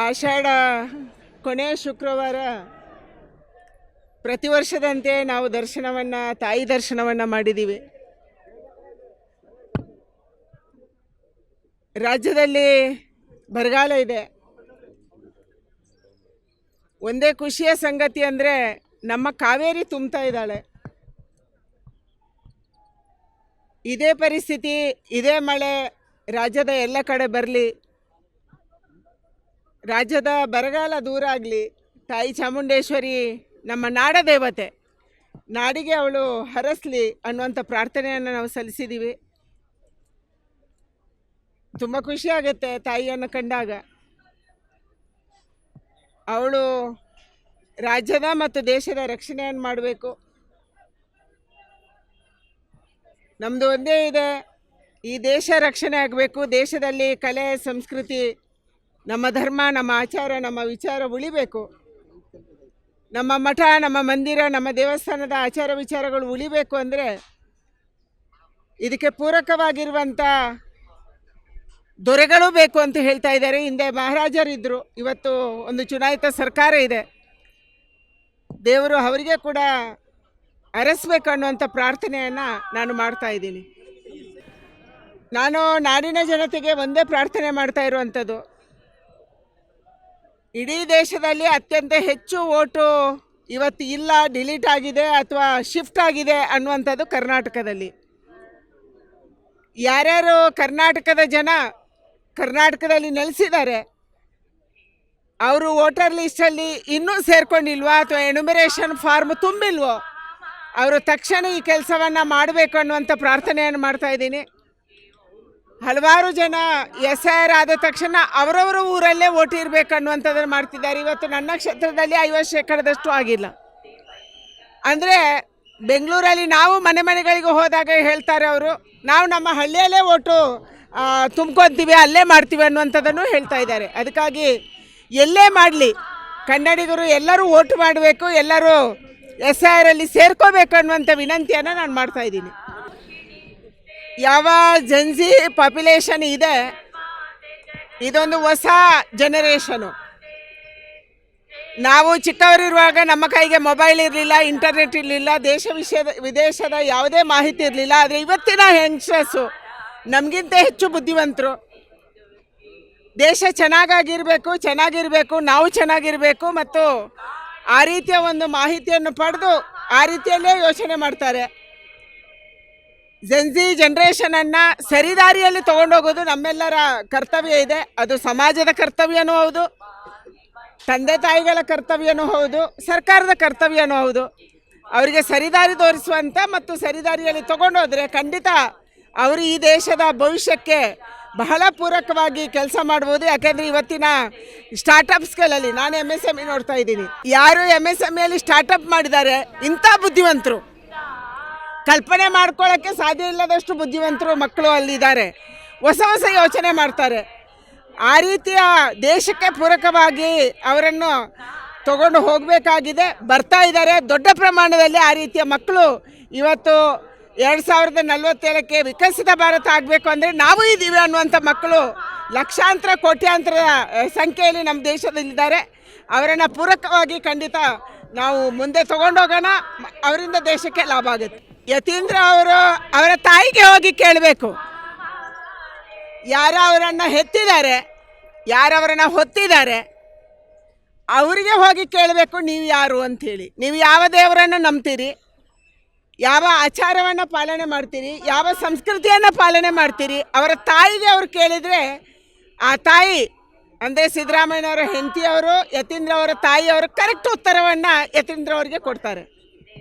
ಆಷಾಢ ಕೊನೆಯ ಶುಕ್ರವಾರ ಪ್ರತಿ ವರ್ಷದಂತೆ ನಾವು ತಾಯಿ ದರ್ಶನವನ್ನು ಮಾಡಿದ್ದೀವಿ. ರಾಜ್ಯದಲ್ಲಿ ಬರಗಾಲ ಇದೆ. ಒಂದೇ ಖುಷಿಯ ಸಂಗತಿ ಅಂದರೆ ನಮ್ಮ ಕಾವೇರಿ ತುಂಬ್ತಾ ಇದ್ದಾಳೆ. ಇದೇ ಪರಿಸ್ಥಿತಿ, ಇದೇ ಮಳೆ ರಾಜ್ಯದ ಎಲ್ಲ ಕಡೆ ಬರಲಿ, ರಾಜ್ಯದ ಬರಗಾಲ ದೂರ ಆಗಲಿ. ತಾಯಿ ಚಾಮುಂಡೇಶ್ವರಿ ನಮ್ಮ ನಾಡ ದೇವತೆ, ನಾಡಿಗೆ ಅವಳು ಹರಸಲಿ ಅನ್ನುವಂಥ ಪ್ರಾರ್ಥನೆಯನ್ನು ನಾವು ಸಲ್ಲಿಸಿದ್ದೀವಿ. ತುಂಬ ಖುಷಿಯಾಗುತ್ತೆ ತಾಯಿಯನ್ನು ಕಂಡಾಗ. ಅವಳು ರಾಜ್ಯದ ಮತ್ತು ದೇಶದ ರಕ್ಷಣೆಯನ್ನು ಮಾಡಬೇಕು. ನಮ್ಮದು ಒಂದೇ ಇದೆ, ಈ ದೇಶ ರಕ್ಷಣೆ ಆಗಬೇಕು. ದೇಶದಲ್ಲಿ ಕಲೆ, ಸಂಸ್ಕೃತಿ, ನಮ್ಮ ಧರ್ಮ, ನಮ್ಮ ಆಚಾರ, ನಮ್ಮ ವಿಚಾರ ಉಳಿಬೇಕು. ನಮ್ಮ ಮಠ, ನಮ್ಮ ಮಂದಿರ, ನಮ್ಮ ದೇವಸ್ಥಾನದ ಆಚಾರ ವಿಚಾರಗಳು ಉಳಿಬೇಕು ಅಂದರೆ ಇದಕ್ಕೆ ಪೂರಕವಾಗಿರುವಂಥ ದೊರೆಗಳು ಬೇಕು ಅಂತ ಹೇಳ್ತಾ ಇದ್ದಾರೆ. ಹಿಂದೆ ಮಹಾರಾಜರಿದ್ದರು, ಇವತ್ತು ಒಂದು ಚುನಾಯಿತ ಸರ್ಕಾರ ಇದೆ. ದೇವರು ಅವರಿಗೆ ಕೂಡ ಅರಸಬೇಕು ಅನ್ನುವಂಥ ಪ್ರಾರ್ಥನೆಯನ್ನು ನಾನು ಮಾಡ್ತಾ ಇದ್ದೀನಿ. ನಾನು ನಾಡಿನ ಜನತೆಗೆ ಒಂದೇ ಪ್ರಾರ್ಥನೆ ಮಾಡ್ತಾ ಇರುವಂಥದ್ದು, ಇಡೀ ದೇಶದಲ್ಲಿ ಅತ್ಯಂತ ಹೆಚ್ಚು ಓಟು ಇವತ್ತು ಇಲ್ಲ, ಡಿಲೀಟ್ ಆಗಿದೆ ಅಥವಾ ಶಿಫ್ಟ್ ಆಗಿದೆ ಅನ್ನುವಂಥದ್ದು ಕರ್ನಾಟಕದಲ್ಲಿ. ಯಾರ್ಯಾರು ಕರ್ನಾಟಕದ ಜನ ಕರ್ನಾಟಕದಲ್ಲಿ ನೆಲೆಸಿದ್ದಾರೆ ಅವರು ವೋಟರ್ ಲಿಸ್ಟಲ್ಲಿ ಇನ್ನೂ ಸೇರ್ಕೊಂಡಿಲ್ವೋ ಅಥವಾ ಎನ್ಯುಮರೇಷನ್ ಫಾರ್ಮ್ ತುಂಬಿಲ್ವೋ ಅವರು ತಕ್ಷಣ ಈ ಕೆಲಸವನ್ನು ಮಾಡಬೇಕು ಅನ್ನುವಂಥ ಪ್ರಾರ್ಥನೆಯನ್ನು ಮಾಡ್ತಾ ಇದ್ದೀನಿ. ಹಲವಾರು ಜನ SIR ಆದ ತಕ್ಷಣ ಅವರವರ ಊರಲ್ಲೇ ಓಟ್ ಇರಬೇಕು ಅನ್ನುವಂಥದ್ದನ್ನು ಮಾಡ್ತಿದ್ದಾರೆ. ಇವತ್ತು ನನ್ನ ಕ್ಷೇತ್ರದಲ್ಲಿ 50% ಆಗಿಲ್ಲ. ಅಂದರೆ ಬೆಂಗಳೂರಲ್ಲಿ ನಾವು ಮನೆಗಳಿಗೆ ಹೋದಾಗ ಹೇಳ್ತಾರೆ ಅವರು, ನಾವು ನಮ್ಮ ಹಳ್ಳಿಯಲ್ಲೇ ಓಟು ತುಂಬ್ಕೊತೀವಿ, ಅಲ್ಲೇ ಮಾಡ್ತೀವಿ ಅನ್ನುವಂಥದ್ದನ್ನು ಹೇಳ್ತಾ ಇದ್ದಾರೆ. ಅದಕ್ಕಾಗಿ ಎಲ್ಲೇ ಮಾಡಲಿ ಕನ್ನಡಿಗರು ಎಲ್ಲರೂ ಓಟ್ ಮಾಡಬೇಕು, ಎಲ್ಲರೂ SIR ಅಲ್ಲಿ ಸೇರ್ಕೋಬೇಕು ಅನ್ನುವಂಥ ವಿನಂತಿಯನ್ನು ನಾನು ಮಾಡ್ತಾ ಇದ್ದೀನಿ. ಯಾವ ಜನ್ಸಿ ಪಾಪ್ಯುಲೇಷನ್ ಇದೆ, ಇದೊಂದು ಹೊಸ ಜನರೇಷನು. ನಾವು ಚಿಕ್ಕವರಿರುವಾಗ ನಮ್ಮ ಕೈಗೆ ಮೊಬೈಲ್ ಇರಲಿಲ್ಲ, ಇಂಟರ್ನೆಟ್ ಇರಲಿಲ್ಲ, ವಿದೇಶದ ಯಾವುದೇ ಮಾಹಿತಿ ಇರಲಿಲ್ಲ. ಆದರೆ ಇವತ್ತಿನ ಯಂಗ್ಸ್ಟರ್ಸು ನಮಗಿಂತ ಹೆಚ್ಚು ಬುದ್ಧಿವಂತರು. ದೇಶ ಚೆನ್ನಾಗಿರಬೇಕು, ನಾವು ಚೆನ್ನಾಗಿರಬೇಕು ಮತ್ತು ಆ ರೀತಿಯ ಒಂದು ಮಾಹಿತಿಯನ್ನು ಪಡೆದು ಆ ರೀತಿಯಲ್ಲೇ ಯೋಚನೆ ಮಾಡ್ತಾರೆ. ಜೆನ್ಸಿ ಜನ್ರೇಷನನ್ನು ಸರಿದಾರಿಯಲ್ಲಿ ತೊಗೊಂಡೋಗೋದು ನಮ್ಮೆಲ್ಲರ ಕರ್ತವ್ಯ ಇದೆ. ಅದು ಸಮಾಜದ ಕರ್ತವ್ಯನೂ ಹೌದು, ತಂದೆ ತಾಯಿಗಳ ಕರ್ತವ್ಯನೂ ಹೌದು, ಸರ್ಕಾರದ ಕರ್ತವ್ಯನೂ ಹೌದು. ಅವರಿಗೆ ಸರಿದಾರಿ ತೋರಿಸುವಂಥ ಮತ್ತು ಸರಿದಾರಿಯಲ್ಲಿ ತೊಗೊಂಡೋದ್ರೆ ಖಂಡಿತ ಅವರು ಈ ದೇಶದ ಭವಿಷ್ಯಕ್ಕೆ ಬಹಳ ಪೂರಕವಾಗಿ ಕೆಲಸ ಮಾಡ್ಬೋದು. ಯಾಕೆಂದರೆ ಇವತ್ತಿನ ಸ್ಟಾರ್ಟಪ್ಸ್ಗಳಲ್ಲಿ ನಾನು MSME ನೋಡ್ತಾ ಇದ್ದೀನಿ. ಯಾರು MSMEಯಲ್ಲಿ ಸ್ಟಾರ್ಟಪ್ ಮಾಡಿದ್ದಾರೆ ಇಂಥ ಬುದ್ಧಿವಂತರು, ಕಲ್ಪನೆ ಮಾಡ್ಕೊಳ್ಳೋಕ್ಕೆ ಸಾಧ್ಯ ಇಲ್ಲದಷ್ಟು ಬುದ್ಧಿವಂತರು ಮಕ್ಕಳು ಅಲ್ಲಿದ್ದಾರೆ. ಹೊಸ ಯೋಚನೆ ಮಾಡ್ತಾರೆ. ಆ ರೀತಿಯ ದೇಶಕ್ಕೆ ಪೂರಕವಾಗಿ ಅವರನ್ನು ತಗೊಂಡು ಹೋಗಬೇಕಾಗಿದೆ. ಬರ್ತಾ ಇದ್ದಾರೆ ದೊಡ್ಡ ಪ್ರಮಾಣದಲ್ಲಿ. ಆ ರೀತಿಯ ಮಕ್ಕಳು ಇವತ್ತು 2047ಕ್ಕೆ ವಿಕಸಿತ ಭಾರತ ಆಗಬೇಕು ಅಂದರೆ ನಾವು ಇದ್ದೀವಿ ಅನ್ನುವಂಥ ಮಕ್ಕಳು ಲಕ್ಷಾಂತರ ಕೋಟ್ಯಾಂತರ ಸಂಖ್ಯೆಯಲ್ಲಿ ನಮ್ಮ ದೇಶದಲ್ಲಿದ್ದಾರೆ. ಅವರನ್ನು ಪೂರಕವಾಗಿ ಖಂಡಿತ ನಾವು ಮುಂದೆ ತಗೊಂಡೋಗೋಣ, ಅವರಿಂದ ದೇಶಕ್ಕೆ ಲಾಭ ಆಗುತ್ತೆ. ಯತೀಂದ್ರ ಅವರ ತಾಯಿಗೆ ಹೋಗಿ ಕೇಳಬೇಕು, ಯಾರು ಅವರನ್ನು ಹೆತ್ತಿದ್ದಾರೆ, ಯಾರವರನ್ನು ಹೊತ್ತಿದ್ದಾರೆ, ಅವರಿಗೆ ಹೋಗಿ ಕೇಳಬೇಕು ನೀವು ಯಾರು ಅಂಥೇಳಿ. ನೀವು ಯಾವ ದೇವರನ್ನು ನಂಬ್ತೀರಿ, ಯಾವ ಆಚಾರವನ್ನು ಪಾಲನೆ ಮಾಡ್ತೀರಿ, ಯಾವ ಸಂಸ್ಕೃತಿಯನ್ನು ಪಾಲನೆ ಮಾಡ್ತೀರಿ, ಅವರ ತಾಯಿಗೆ ಅವರು ಕೇಳಿದರೆ ಆ ತಾಯಿ ಅಂದರೆ ಸಿದ್ದರಾಮಯ್ಯನವರ ಹೆಂಡತಿಯವರು, ಯತೀಂದ್ರ ಅವರ ತಾಯಿಯವರು ಕರೆಕ್ಟ್ ಉತ್ತರವನ್ನು ಯತೀಂದ್ರ ಅವರಿಗೆ ಕೊಡ್ತಾರೆ.